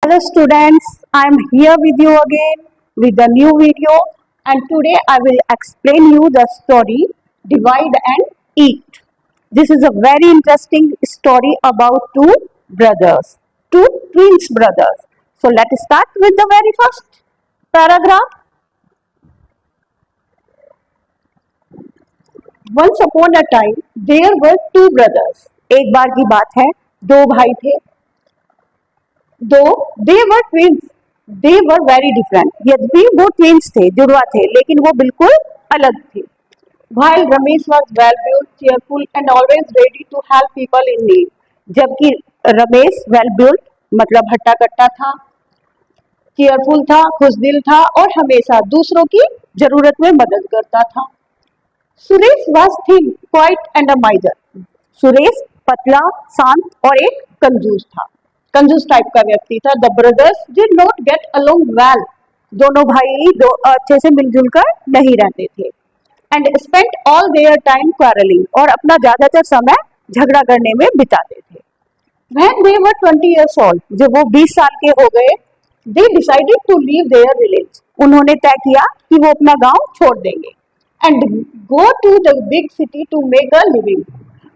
Hello students, I am here with you again with a new video, and today I will explain you the story Divide and Eat. This is a very interesting story about two brothers, two twins brothers. So let's start with the very first paragraph. Once upon a time there were two brothers. एक बार की बात है, दो भाई थे. Though they were twins, they were very different. यद्यपि वो twins थे, जुड़वा थे, लेकिन वो बिल्कुल अलग थे. While Ramesh was well-built, cheerful, and always ready to help people in need, जबकि रमेश well-built मतलब हट्टा-कट्टा था, cheerful था, खुशदिल था और हमेशा दूसरों की जरूरत में मदद करता था. Suresh was thin, quiet, and a miser. Suresh पतला, शांत और एक कंजूस था. कंजूस टाइप का व्यक्ति था. The brothers did not get along well. दोनों भाई अच्छे से मिलजुल कर नहीं रहते थे. And spent all their time quarrelling. और अपना ज्यादातर समय झगड़ा करने में बिताते थे. When they were 20 years old, जब वो 20 साल के हो गए, they decided to leave their village. उन्होंने तय किया कि वो अपना गांव छोड़ देंगे. And go to the big city to make a living.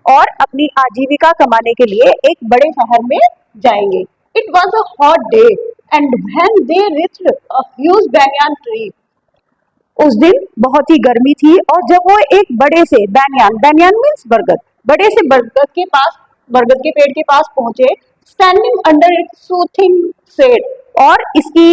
और अपनी आजीविका कमाने के लिए एक बड़े शहर में जाएंगे. It was a hot day and when they reached a huge banyan tree. उस दिन बहुत ही गर्मी थी और जब वो एक बड़े से banyan मीन्स बरगद, बड़े से बरगद के पेड़ के पास पहुंचे. Standing under it soothing shade. और इसकी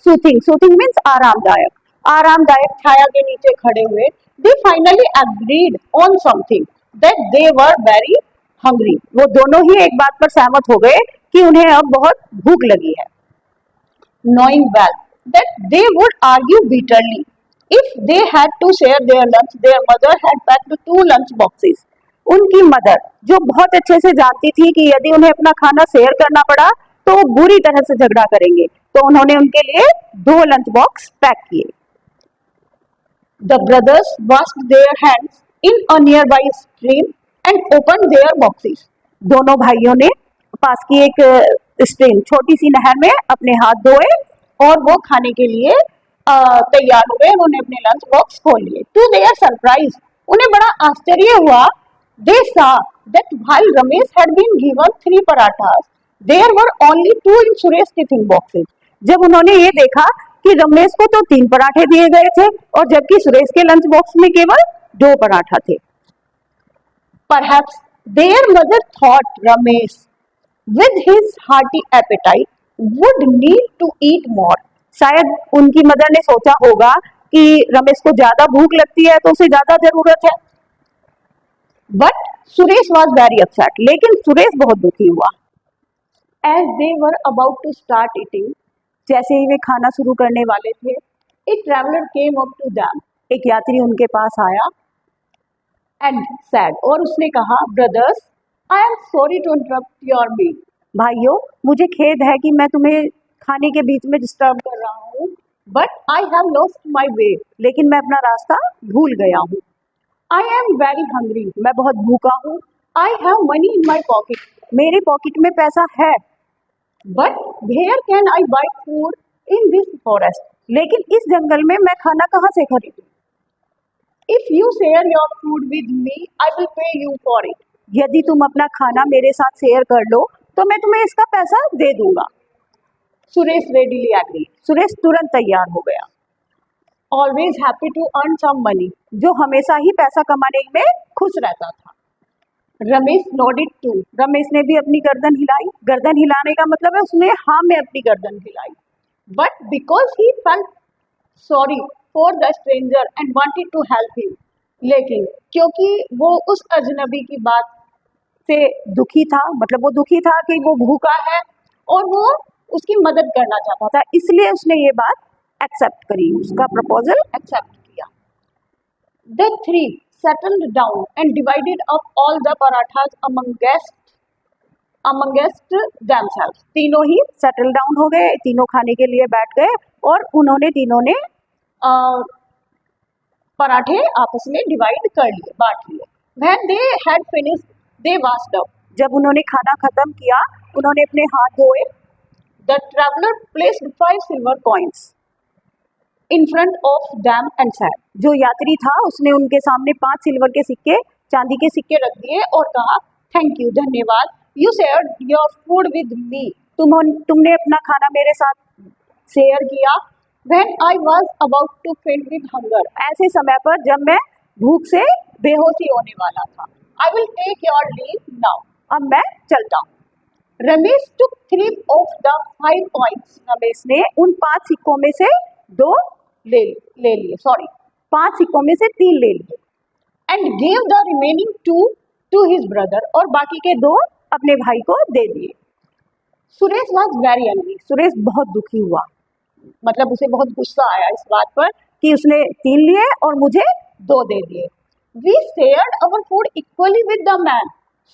सूथिंग मीन्स आरामदायक छाया के नीचे खड़े हुए. They finally agreed on something that they were very hungry. वो दोनों ही एक बात पर सहमत हो गए कि उन्हें अब बहुत भूख लगी है. Knowing well that they would argue bitterly if they had to share their lunch, their mother had packed 2 lunch boxes. उनकी मदर जो बहुत अच्छे से जानती थी कि यदि उन्हें अपना खाना शेयर करना पड़ा तो वो बुरी तरह से झगड़ा करेंगे, तो उन्होंने उनके लिए 2 लंच बॉक्स पैक किए. The brothers washed their hands in a nearby stream and opened their boxes. दोनों भाइयों ने पास की एक स्ट्रीम, छोटी सी नहर में अपने हाथ धोए और वो खाने के लिए तैयार हो गए. उन्होंने अपने लंच बॉक्स खोल लिए. टू देयर सरप्राइज, उन्हें बड़ा आश्चर्य हुआ. दे saw that while Ramesh had been given 3 parathas, there were only 2 in Suresh tiffin boxes. जब उन्होंने ये देखा कि रमेश को तो 3 पराठे दिए गए थे और जबकि सुरेश के लंच बॉक्स में केवल 2 पराठा थे. Perhaps their mother thought Ramesh, with his hearty appetite, would need to eat more. शायद उनकी मदर ने सोचा होगा कि रमेश को ज्यादा भूख लगती है तो उसे ज्यादा जरूरत है. But Suresh was very upset. लेकिन सुरेश बहुत दुखी हुआ. As they were about to start eating, जैसे ही वे खाना शुरू करने वाले थे, a traveler came up to them. एक यात्री उनके पास आया. And said, और उसने कहा, brothers, I am sorry to interrupt your meal. भाइयों, मुझे खेद है कि मैं तुम्हें खाने के बीच में डिस्टर्ब कर रहा हूँ. But I have lost my way. लेकिन मैं अपना रास्ता भूल गया हूँ. I am very hungry. मैं बहुत भूखा हूँ. I have money in my pocket. मेरे पॉकेट में पैसा है. But where can I buy food in this forest? लेकिन इस जंगल में मैं खाना कहाँ से खरीदूं? If you share your food with me, I will pay you for it. यदि तुम अपना खाना मेरे साथ शेयर कर लो तो मैं तुम्हें इसका पैसा दे दूंगा. Suresh readily agreed. सुरेश तुरंत तैयार हो गया. Always happy to earn some money. जो हमेशा ही पैसा कमाने में खुश रहता था. Ramesh nodded too. रमेश ने भी अपनी गर्दन हिलाई. गर्दन हिलाने का मतलब है उसने हाँ में अपनी गर्दन हिलाई. But because he felt sorry for the stranger and wanted to help him. लेकिन क्योंकि वो उस अजनबी की बात से दुखी था, मतलब वो दुखी था कि वो भूखा है और वो उसकी मदद करना चाहता था, इसलिए उसने ये बात एक्सेप्ट करी, उसका प्रपोजल एक्सेप्ट किया. The 3 settled down and divided up all the parathas amongst themselves. तीनों ही सेटल डाउन हो गए, तीनों खाने के लिए बैठ गए और उन्होंने तीनों ने पराठे आपस में डिवाइड कर लिए, बांट लिए. When they had finished, they washed up. जब उन्होंने खाना खत्म किया, उन्होंने अपने हाथ धोए. The traveler placed 5 silver coins in front of them and said, जो यात्री था उसने उनके सामने 5 सिल्वर के सिक्के, चांदी के सिक्के रख दिए और कहा, थैंक यू, धन्यवाद, you shared your food with me, तुमने अपना खाना मेरे साथ शेयर किया, when I was about to faint with hunger, ऐसे समय पर जब मैं भूख से बेहोशी होने वाला था. I will take your leave now, अब मैं चलता हूँ. Ramesh took 3 of the 5 coins, Ramesh ने उन 5 सिक्कों में से 2 ले लिए, 5 सिक्कों में से 3 ले लिए. And gave the remaining 2 to his brother, और बाकी के 2 अपने भाई को दे दिए. Suresh was very angry, Suresh बहुत दुखी हुआ, मतलब उसे बहुत गुस्सा आया इस बात पर कि उसने 3 लिए और मुझे 2 दे दिए. We shared our food equally with the man,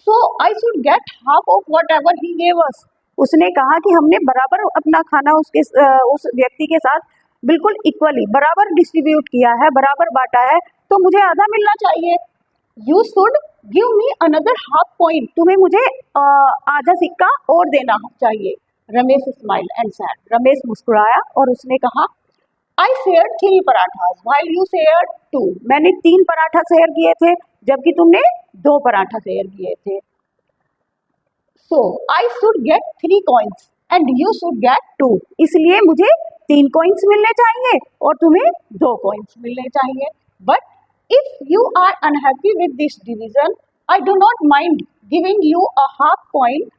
so I should get half of whatever he gave us. उसने कहा कि हमने बराबर अपना खाना उस व्यक्ति के साथ बिल्कुल इक्वली बराबर डिस्ट्रीब्यूट किया है, बराबर बांटा है, तो मुझे आधा मिलना चाहिए. You should give me another half coin, तुम्हें मुझे आधा सिक्का और देना चाहिए. Ramesh smile and sad, Ramesh मुस्कुराया और उसने कहा, I shared 3 parathas while you shared 2, मैंने 3 पराठा शेयर किए थे जबकि तुमने 2 पराठा शेयर किए थे. So I should get 3 coins and you should get 2, इसलिए मुझे 3 coins मिलने चाहिए और तुम्हें 2 coins मिलने चाहिए. But if you are unhappy with this division, I do not mind giving you a half coin.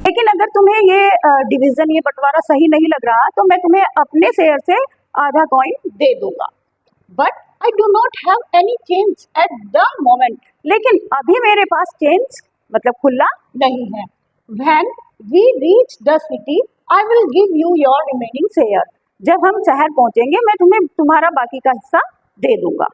लेकिन अगर तुम्हें ये डिवीजन, ये बंटवारा सही नहीं लग रहा तो मैं तुम्हें अपने शेयर से आधा कॉइन दे दूंगा. But I do not have any change at the moment, लेकिन अभी मेरे पास चेंज मतलब खुला नहीं है. When we reach the city I will give you your remaining share, जब हम शहर पहुंचेंगे मैं तुम्हें तुम्हारा बाकी का हिस्सा दे दूंगा.